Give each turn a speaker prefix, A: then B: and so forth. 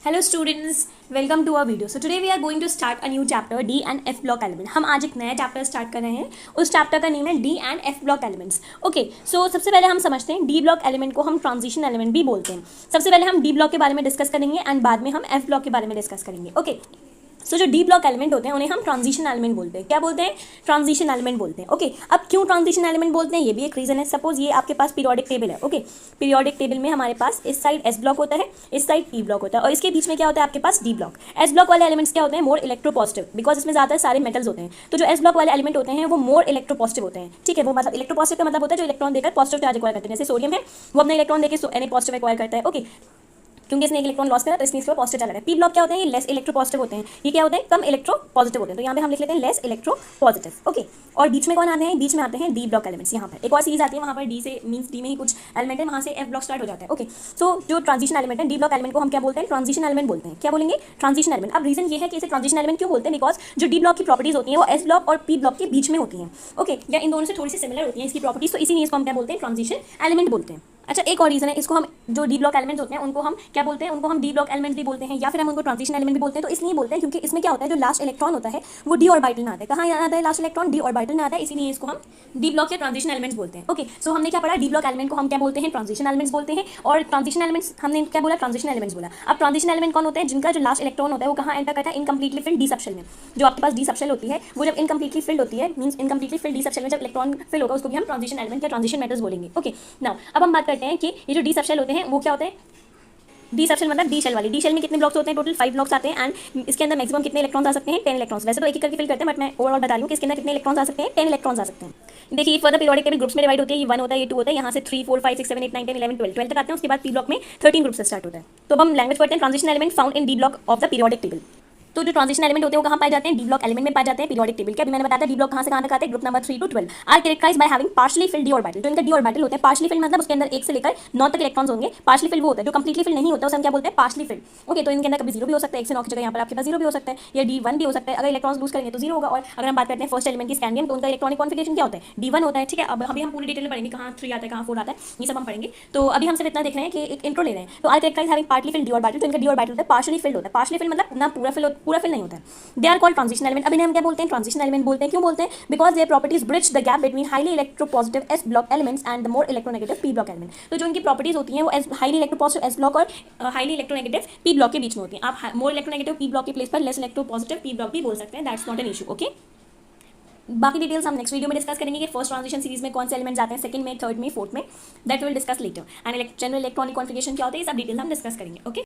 A: Hello students, welcome to our video. So today we are going to start a new chapter D and F block element. हम आज एक नया chapter start कर रहे हैं. उस चैप्टर का नेम है D and F block elements. Okay, so सबसे पहले हम समझते हैं D ब्लॉक एलिमेंट को हम ट्रांजिशन एलिमेंट भी बोलते हैं. सबसे पहले हम D ब्लॉक के बारे में डिस्कस करेंगे एंड बाद में हम F ब्लॉक के बारे में डिस्कस करेंगे. ओके, सो जो डी ब्लॉक एलिमेंट होते हैं उन्हें हम ट्रांजिशन एलिमेंट बोलते हैं. क्या बोलते हैं? ट्रांजिशन एलिमेंट बोलते हैं. ओके, अब क्यों ट्रांजिशन एलिमेंट बोलते हैं ये भी एक रीजन है. सपोज ये आपके पास पीरियोडिक टेबल है. ओके, पीरियोडिक टेबल में हमारे पास इस साइड एस ब्लॉक होता है, इस साइड पी ब्लॉक होता है और इसके बीच में क्या होता है आपके पास डी ब्लॉक. एस ब्लॉक वाले एलिमेंट्स क्या होते हैं? मोर इलेक्ट्रोपॉजिटिव, बिकॉज इसमें ज़्यादा सारे मेटल्स होते हैं. तो जो एस ब्लॉक वाले एलिमेंट होते हैं वो मोर इलेक्ट्रोपॉजिटिव होते हैं. ठीक है, वो मतलब इलेक्ट्रोपॉजिटिव का मतलब होता है जो इलेक्ट्रॉन देकर पॉजिटिव चार्ज एक्वायर करते हैं. जैसे सोडियम है, वो अपना इलेक्ट्रॉन देकर Na पॉजिटिव एक्वायर करता है. ओके, क्योंकि इसने एक इलेक्ट्रॉन लॉस करा तो इसने इसको पॉजिटिव चला गया. पी ब्लॉक क्या होते हैं? ये लेस इलेक्ट्रो पॉजिटिव होते हैं. ये क्या होते हैं? कम इलेक्ट्रो पॉजिटिव होते हैं. तो यहाँ पे हम लिख लेते हैं लेस इलेक्ट्रो पॉजिटिव. ओके, और बीच में कौन आते हैं? बीच में आते हैं डी ब्लॉक एलिमेंट्स. यहाँ पर एक और सीरीज आती है, वहाँ पर डी से मीन्स डी में ही कुछ एलिमेंट है, वहाँ से एफ ब्लॉक स्टार्ट हो जाता है. ओके, सो जो ट्रांजिशन एलिमेंट है डी ब्लॉक एलिमेंट को हम क्या बोलते हैं? ट्रांजिशन एलिमेंट बोलते हैं. क्या बोलेंगे? Transition element. अब रीजन ये है कि इसे ट्रांजिशन एलिमेंट क्यों बोलते हैं? बिकॉज जो डी ब्लॉक की प्रॉपर्टीज होती हैं वो एस ब्लॉक और पी ब्लॉक के बीच में होती हैं. ओके, या इन दोनों से थोड़ी सी सिमिलर होती हैं इसकी प्रॉपर्टीज, तो इसीलिए इसको हम क्या बोलते हैं? ट्रांजिशन एलिमेंट बोलते हैं. अच्छा, एक और रीजन है, इसको हम जो डी ब्लॉक एलिमेंट्स होते हैं उनको हम क्या बोलते हैं? उनको हम डी ब्लॉक एलिमेंट भी बोलते हैं या फिर हम उनको ट्रांजिशन एलिमेंट भी बोलते हैं. तो इसलिए बोलते हैं क्योंकि इसमें क्या होता है, जो लास्ट इलेक्ट्रॉन होता है वो डी ऑर्बिटल में आता है. कहाँ आता है लास्ट इलेक्ट्रॉन? डी ऑर्बिटल में आता है. इसीलिए इसको हम डी ब्लॉक या ट्रांजिशन एलिमेंट्स बोलते हैं. ओके, सो हमने क्या पढ़ा? डी ब्लॉक एलिमेंट को हम क्या बोलते हैं? ट्रांजिशन एलिमेंट्स बोलते हैं. और ट्रांजिशन एलिमेंट्स हमने क्या बोला? ट्रांजिशन एलिमेंट्स बोला. अब ट्रांजिशन एलिमेंट कौन होते हैं? जिनका जो लास्ट इलेक्ट्रॉन होता है वो कहाँ एंटर करता है? इनकम्प्लीटली फिल्ड डी सबशेल में. जो आपके पास डी सबशेल होती है वो जब इनकम्प्लीटली फिल्ड होती है, means incompletely field D subshell में जब इलेक्ट्रॉन फिल होगा उसको भी हम ट्रांजिशन एलिमेंट या ट्रांजिशन मेटल्स बोलेंगे. ओके, नाउ अब हम बात करते हैं कि ये जो डी सबशेल होते हैं वो क्या होते हैं? डी सबशेल मतलब डी शेल वाली. डी शेल में कितने ब्लॉक्स होते हैं? टोटल 5 ब्लॉक्स आते हैं एंड इसके अंदर मैक्सिमम कितने इलेक्ट्रॉन्स आ सकते हैं? 10 इलेक्ट्रॉन्स. वैसे तो एक एक करके फिल करते हैं बट मैं ओवरऑल बता रही हूँ कि इसके अंदर कितने इलेक्ट्रॉन्स आ सकते हैं? 10 इलेक्ट्रॉन्स आ सकते हैं. देखिए फर्दर पीरियोडिक टेबल ग्रुप्स में डिवाइड होती है. ये 1 होता है, ये 2 होता है, यहाँ से 3 4 5 6 7 8 9 10 11 12 तक आते हैं. उसके बाद पी ब्लॉक में 13 ग्रुप से स्टार्ट होता है. तो अब हम लैंग्वेज पढ़ते हैं. Transition element found in D block of the periodic table. तो जो ट्रांजिशन एलिमेंट होते हैं वो कहाँ पाए जाते हैं? डी ब्लॉक एलिमेंट में पाए जाते हैं पीरियोडिक टेबल के. अभी मैंने बताया था डी ब्लॉक कहाँ से कहाँ तक आते हैं? Group number 3 to 12 are characterised by having partially filled d orbital. जो इनका डी ऑर्बिटल होते हैं पार्शियली फिल्ड मतलब उसके अंदर 1 से लेकर 9 तक इलेक्ट्रॉन्स होंगे. पार्शियली फिल्ड वो होता है जो कंप्लीटली फिल्ड नहीं होता, उसे हम क्या बोलते हैं? Partially field. ओके, तो इनके अंदर कभी 0 भी हो सकता है. 1 से 9 की जगह यहाँ पर आपके पास 0 भी हो सकता है, या D1 भी हो सकता है. अगर इलेक्ट्रॉन्स लूज करेंगे तो 0 होगा. और अगर हम बात करते हैं फर्स्ट एलिमेंट की स्कैंडियम, तो उनका इलेक्ट्रॉनिक कॉन्फिगरेशन क्या होता है? D1 होता है. ठीक है, अब अभी हम पूरी डिटेल में पढ़ेंगे कहाँ 3 आता है, कहाँ 4 आता है, ये सब हम पढ़ेंगे. तो अभी हम सिर्फ इतना देख रहे हैं कि एक इंट्रो ले रहे हैं. तो are characterised having partly filled d orbital. तो इनका डी ऑर्बिटल होता है पार्शियली फिल्ड होता है. पार्शियली फिल्ड मतलब ना पूरा फिल नहीं होता है. They are called transition element. अभी हम क्या बोलते हैं? ट्रांजिशन एलिमेंट बोलते हैं. क्यों बोलते हैं? Because their properties bridge the gap between highly electropositive S block elements and the more electronegative P block element. तो जो इनकी प्रॉपर्टीज होती हैं वो हाईली इलेक्ट्रोपॉजिटिव एस ब्लॉक और हाईली इलेक्ट्रोनेगेटिव पी ब्लॉक के बीच में होती हैं. आप मोर इलेक्ट्रोनेगेटिव पी ब्लॉक के प्लेस पर लेस इलेक्ट्रोपॉजिटिव पी ब्लॉक भी बोल सकते हैं. That's not an issue. Okay, बाकी डिटेल्स हम नेक्स्ट वीडियो में डिस्कस करेंगे कि फर्स्ट ट्रांजिशन सीरीज में कौन से एलिमेंट्स आते हैं, सेकंड में, थर्ड में, फोर्थ में. That will discuss later. And general electronic configuration क्या होता है, ये सब डिटेल्स हम डिस्कस करेंगे. ओके.